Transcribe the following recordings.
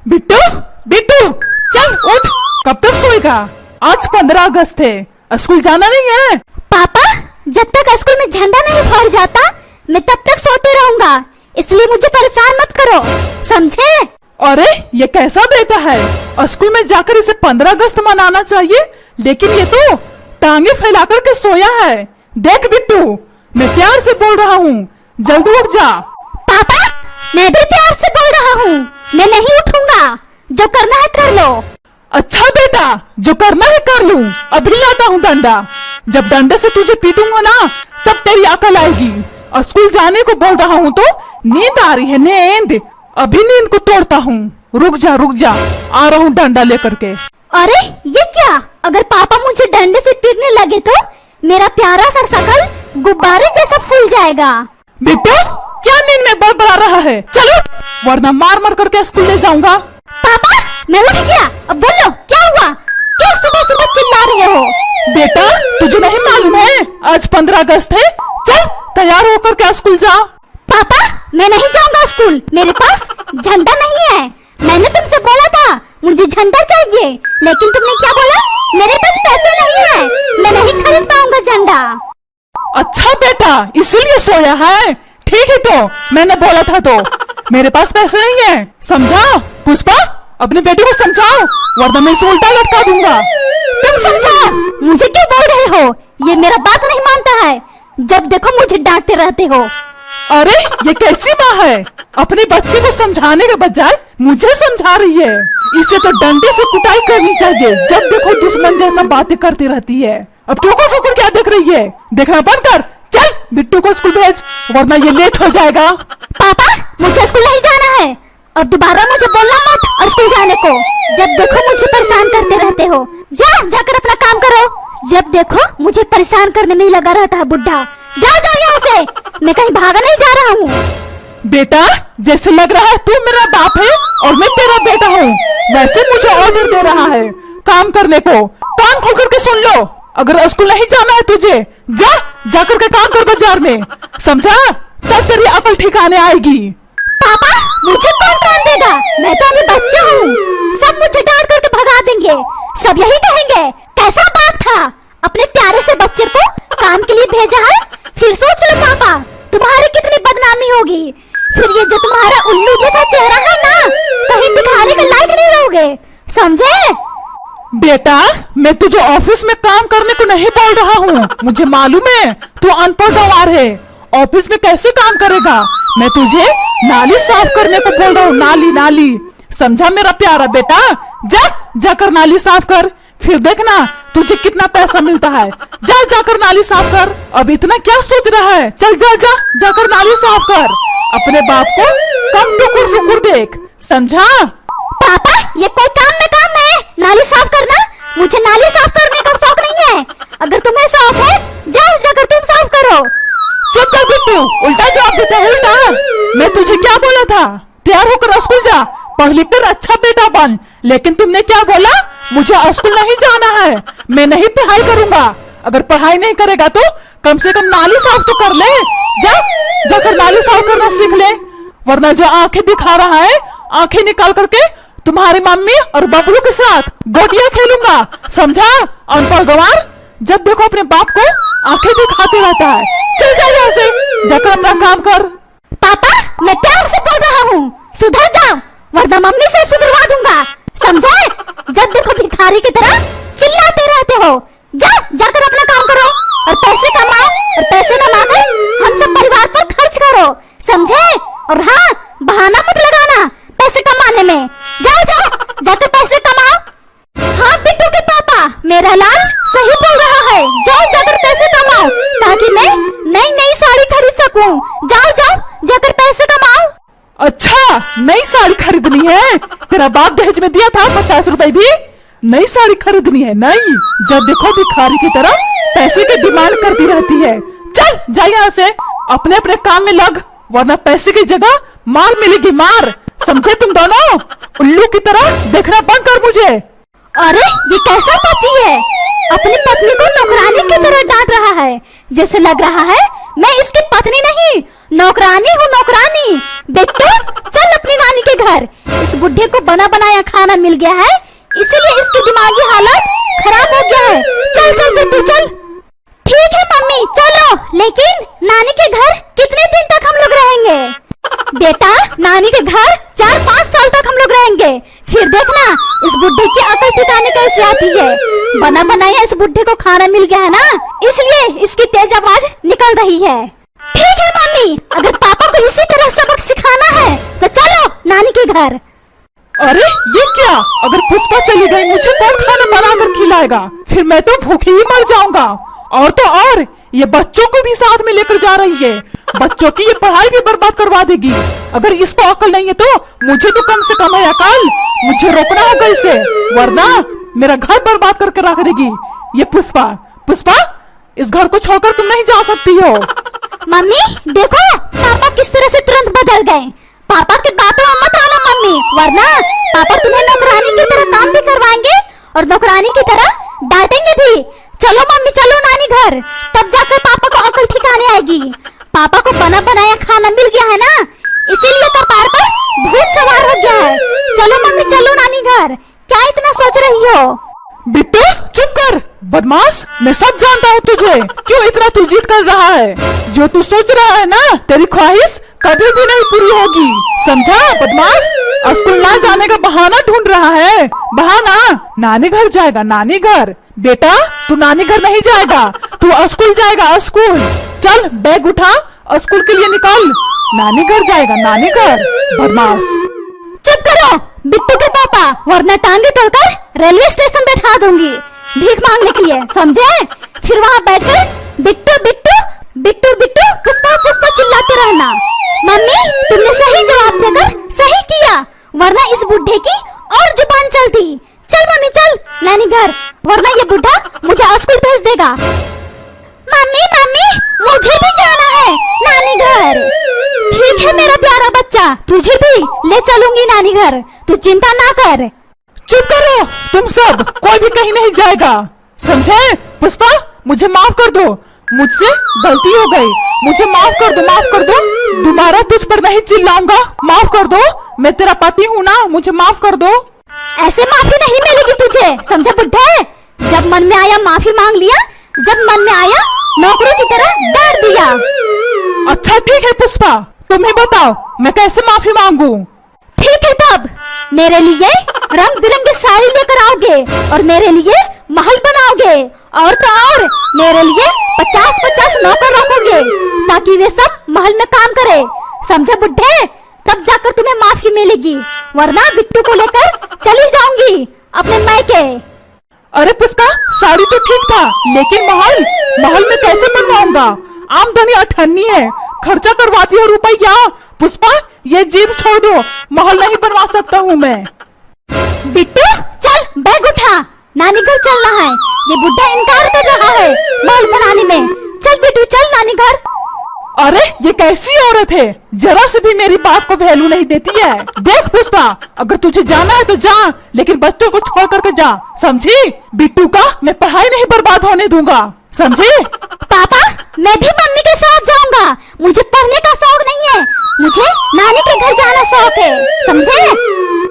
बिट्टू बिट्टू चल उठ। कब तक सोएगा? आज 15 अगस्त है, स्कूल जाना नहीं है? पापा, जब तक स्कूल में झंडा नहीं फहर जाता मैं तब तक सोते रहूंगा, इसलिए मुझे परेशान मत करो, समझे? अरे ये कैसा बेटा है, स्कूल में जाकर इसे 15 अगस्त मनाना चाहिए, लेकिन ये तो टांगे फैलाकर के सोया है। देख बिट्टू, मैं प्यार से बोल रहा हूँ, जल्दी उठ जा। पापा, मैं भी प्यार से बोल रहा हूँ, मैं नहीं उठूंगा, जो करना है कर लो। अच्छा बेटा, जो करना है कर लूं, अभी लाता हूँ डंडा। जब डंडे से तुझे पीटूंगा ना तब तेरी अकल आएगी। और स्कूल जाने को बोल रहा हूँ तो नींद आ रही है, नींद। अभी नींद को तोड़ता हूँ, रुक जा आ रहा हूँ डंडा लेकर के। अरे ये क्या, अगर पापा मुझे डंडे से पीटने लगे तो मेरा प्यारा सा शकल गुब्बारे जैसा फूल जाएगा। बिट्टू, क्या नींद में बड़बड़ा रहा है? चलो, वरना मार मार करके स्कूल ले जाऊंगा। पापा, मैं उठ गया, अब बोलो क्या हुआ, क्यों सुबह सुबह चिल्ला रहे हो? बेटा, तुझे नहीं मालूम है आज 15 अगस्त है? चल तैयार होकर के स्कूल जा। पापा, मैं नहीं जाऊंगा स्कूल, मेरे पास झंडा नहीं है। मैंने तुमसे बोला था मुझे झंडा चाहिए, लेकिन तुमने क्या बोला? मेरे पास पैसे नहीं है, मैं नहीं खरीद पाऊंगा झंडा। अच्छा बेटा, इसीलिए सोया है। ठीक है, तो मैंने बोला था तो मेरे पास पैसे नहीं है, समझा? पुष्पा, अपने बेटे को समझाओ, वरना मैं इसे उल्टा लटका दूंगा। तुम समझाओ, मुझे क्यों बोल रहे हो? ये मेरा बात नहीं मानता है, जब देखो मुझे डांटते रहते हो। अरे ये कैसी माँ है, अपने बच्चे को समझाने के बजाय मुझे समझा रही है। इससे तो डंडे से कुटाई करनी चाहिए, जब देखो दुश्मन जैसा बातें करती रहती है। अब ठोकर ठोकर क्या देख रही है, देखना बंद कर। चल बिट्टू को स्कूल भेज, वरना ये लेट हो जाएगा। पापा, मुझे स्कूल नहीं जाना है, और दोबारा मुझे बोलना मत स्कूल जाने को। जब देखो मुझे परेशान करते रहते हो, जाकर अपना काम करो। जब देखो मुझे परेशान करने में ही लगा रहता है बुढ़ा। जाओ यहाँ से, मैं कहीं भागा नहीं जा रहा हूँ। बेटा, जैसे लग रहा है तू मेरा बाप है और मैं तेरा बेटा हूँ, वैसे मुझे ऑर्डर दे रहा है काम करने को। कान खोल करके सुन लो, अगर स्कूल नहीं जाना है तुझे, जाकर के काम कर बाजार में, समझा? तब तेरी अकल ठिकाने आएगी। पापा, मुझे कौन काम देगा? मैं तो अभी बच्चा हूँ, सब मुझे डांट करके भगा देंगे, सब यही कहेंगे कैसा बाप था, अपने प्यारे से बच्चे को काम के लिए भेजा है। फिर सोच लो पापा, तुम्हारी कितनी बदनामी होगी। फिर ये जो तुम्हारा उल्लू जैसा चेहरा है ना, कहीं दिखाने के लायक नहीं रहोगे, समझे? बेटा, मैं तुझे ऑफिस में काम करने को नहीं बोल रहा हूँ, मुझे मालूम है तू अनपढ़ गंवार है, ऑफिस में कैसे काम करेगा। मैं तुझे नाली साफ करने को बोल रहा हूँ, नाली, समझा मेरा प्यारा बेटा? जाकर नाली साफ कर, फिर देखना तुझे कितना पैसा मिलता है। जाकर नाली साफ कर। अब इतना क्या सोच रहा है, चल जाकर नाली साफ कर। अपने बाप को कम टुकुर देख, समझा? पापा, ये कोई काम है नाली साफ करना? मुझे नाली साफ करने का शौक नहीं है, अगर तुम्हें शौक है जाकर तुम साफ करो। चुप कर बिट्टू, उल्टा जवाब देता है, उल्टा। मैं तुझे क्या बोला था, तैयार होकर स्कूल जा, पढ़ लिख कर अच्छा बेटा बन, लेकिन तुमने क्या बोला? मुझे स्कूल नहीं जाना है, मैं नहीं पढ़ाई करूंगा। अगर पढ़ाई नहीं करेगा तो कम से कम नाली साफ तो कर ले। जाकर नाली साफ करना सीख ले, वरना जो आंखें दिखा रहा है, आंखें निकाल करके तुम्हारी मम्मी और बबलू के साथ गोटियां खेलूंगा, समझा? अनपढ़ गंवार, जब देखो अपने बाप को आंखें दिखाते रहता है। चल जा यहाँ से, जाकर अपना काम कर। पापा, मैं प्यार से बोल रहा हूँ, सुधर जाओ, वरना मम्मी से सुधरवा दूंगा, समझे? जब देखो भिखारी की तरह चिल्लाते रहते हो। जाकर अपना काम करो और पैसे कमाओ, और पैसे कमाकर हम सब परिवार पर खर्च करो, समझे? और हाँ, बहाना मत लगाना पैसे कमाने में। जाकर पैसे कमाओ। हाँ बिट्टू के पापा, मेरा लाल सही बोल रहा है, जाकर पैसे कमाओ, ताकि मैं नई साड़ी खरीद सकूं। जाकर पैसे कमाओ। अच्छा, नई साड़ी खरीदनी है? तेरा बाप दहेज में दिया था 50 रुपए भी, नई साड़ी खरीदनी है? नहीं, जब देखो भिखारी की तरह पैसे की डिमांड करती रहती है। चल जा यहाँ से, अपने काम में लग, वरना पैसे की जगह मार मिलेगी, मार, समझे? तुम दोनों उल्लू की तरह देखना बंद कर मुझे। अरे ये कैसा पति है, अपनी पत्नी को नौकरानी की तरह डांट रहा है, जैसे लग रहा है मैं इसकी पत्नी नहीं, नौकरानी हूँ, नौकरानी। बिट्टू चल अपनी नानी के घर। इस बुढ़े को बना बनाया खाना मिल गया है, इसीलिए इसकी दिमागी हालत खराब हो गया है। चल चल बिट्टू चल। ठीक है मम्मी चलो, लेकिन नानी के घर कितने दिन तक हम लोग रहेंगे? बेटा नानी के घर 4-5 साल तक हम लोग रहेंगे, फिर देखना इस बुढ़े की अकल ठिकाने कैसे आती है। बना बनाया इस बुढ़े को खाना मिल गया है ना, इसलिए इसकी तेज आवाज निकल रही है। ठीक है मम्मी, अगर पापा को इसी तरह सबक सिखाना है तो चलो नानी के घर। अरे ये क्या, अगर पुष्पा चली गई मुझे कौन खाना बना कर खिलाएगा? फिर मैं तो भूखे ही मर जाऊंगा। और तो और ये बच्चों को भी साथ में लेकर जा रही है, बच्चों की ये पढ़ाई भी बर्बाद करवा देगी। अगर इसको अकल नहीं है तो मुझे तो कम से कम है अकल, मुझे रोकना होगा इसे, वरना मेरा घर बर्बाद करके रख देगी ये पुष्पा। पुष्पा इस घर को छोड़कर तुम नहीं जा सकती हो। मम्मी देखो पापा किस तरह से तुरंत बदल गए। पापा की बातों में मत आना मम्मी, वरना पापा तुम्हें नौकरानी की तरह काम भी करवाएंगे और नौकरानी की तरह डांटेंगे भी। चलो मम्मी चलो नानी घर, तब जाकर पापा को अकल ठिकाने आएगी। पापा को बना बनाया खाना मिल गया है ना, इसीलिए कपार पर भूत सवार हो गया है। चलो मम्मी चलो नानी घर, क्या इतना सोच रही हो? बिट्टू चुप कर बदमाश, मैं सब जानता हूँ तुझे क्यों इतना तू जिद कर रहा है। जो तू सोच रहा है ना, तेरी ख्वाहिश कभी भी नहीं पूरी होगी, समझा बदमाश? स्कूल ना जाने का बहाना ढूंढ रहा है, बहाना। नानी घर जाएगा, नानी घर। बेटा तू नानी घर नहीं जाएगा, तू स्कूल जाएगा, स्कूल। चल बैग उठा, स्कूल के लिए निकल, नानी घर जाएगा, नानी घर। बदमाश चुप करो बिट्टू के पापा, वरना टांगे तोड़कर रेलवे स्टेशन बैठा दूंगी भीख मांगने के लिए, समझे? फिर वहाँ बैठकर बिट्टू बिट्टू बिट्टू बिट्टू पुष्पा पुष्पा चिल्लाते रहना। मम्मी तुमने सही जवाब देकर सही किया, वरना इस बुढ़े की और जुबान चलती। चल मम्मी चल नानी घर, वरना ये बुढ़ा मुझे स्कूल भेज देगा। मम्मी मम्मी मुझे भी जाना है नानी घर। ठीक है मेरा प्यारा बच्चा, तुझे भी ले चलूंगी नानी घर, तू चिंता ना कर। चुप करो तुम सब, कोई भी कहीं नहीं जाएगा, समझे? पुष्पा मुझे माफ कर दो, मुझसे गलती हो गई, मुझे माफ कर दो, माफ कर दो। दोबारा तुझ पर नहीं चिल्लाऊंगा, माफ कर दो, मैं तेरा पति हूँ ना, मुझे माफ कर दो। ऐसे माफी नहीं मिलेगी तुझे, समझा बुड्ढे? जब मन में आया माफी मांग लिया, जब मन में आया नौकरों की तरह डांट दिया। अच्छा ठीक है पुष्पा, तुम ही बताओ मैं कैसे माफी मांगू? ठीक है तब मेरे लिए रंग बिरंगी साड़ी लेकर आओगे और मेरे लिए महल बनाओगे, और तो और मेरे लिए 50-50 नौकर रखोगे ताकि वे सब महल में काम करे, समझे बुड्ढे? तब जाकर तुम्हें माफी मिलेगी, वरना बिट्टू को लेकर चली जाऊंगी अपने मायके। अरे पुष्पा साड़ी तो ठीक था, लेकिन महल में कैसे बनवाऊंगा? आमदनी अठन्नी है, खर्चा करवाती है रुपया। पुष्पा ये जिद छोड़ दो, महल नहीं बनवा सकता हूँ मैं। बिट्टू चल बैग उठा, नानी घर चलना है। ये बुढ़ा इनकार कर रहा है महल बनाने में। चल बिट्टू चल नानी घर। अरे ये कैसी औरत है, जरा से भी मेरी बात को वैल्यू नहीं देती है। देख पुष्पा अगर तुझे जाना है तो जा, लेकिन बच्चों को छोड़ करके जा, समझी? बिट्टू का मैं पढ़ाई नहीं बर्बाद होने दूंगा, समझी? पापा मैं भी मम्मी के साथ जाऊंगा, मुझे पढ़ने का शौक नहीं है, मुझे नानी के घर जाना शौक है, समझे?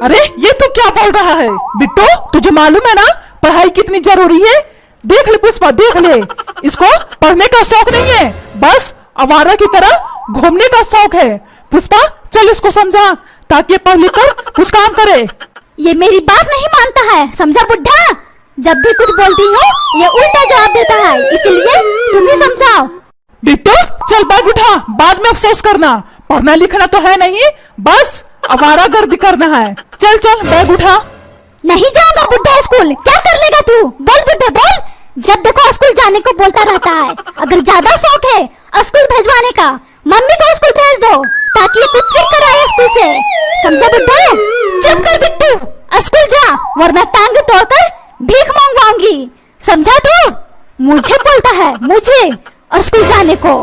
अरे ये तू क्या बोल रहा है? बिट्टू तुझे मालूम है ना पढ़ाई कितनी जरूरी है? देख ले पुष्पा देख ले, इसको पढ़ने का शौक नहीं है, बस आवारा की तरह घूमने का शौक है। पुष्पा चल इसको समझा ताकि पढ़ लिख कर कुछ काम करे। ये मेरी बात नहीं मानता है, समझा बुड्ढा? जब भी कुछ बोलती हूँ ये उल्टा जवाब देता है, इसलिए तुम ही समझाओ। बिट्टू चल बैग उठा, बाद में अफसोस करना, पढ़ना लिखना तो है नहीं, बस आवारागर्दी करना है। चल चल बैग उठा। नहीं जाऊंगा बुड्ढा स्कूल, क्या कर लेगा तू? बोल बुड्ढा बोल, जब देखो स्कूल जाने को बोलता रहता है। अगर ज्यादा शौक है स्कूल भेजवाने का, मम्मी को स्कूल भेज दो ताकि ये कुछ सीख कर आए स्कूल से, समझा बुड्ढा? चुप कर बिट्टू, स्कूल जा वरना टांग तोड़कर भीख मांगवाऊंगी, समझा? तू मुझे बोलता है मुझे स्कूल जाने को।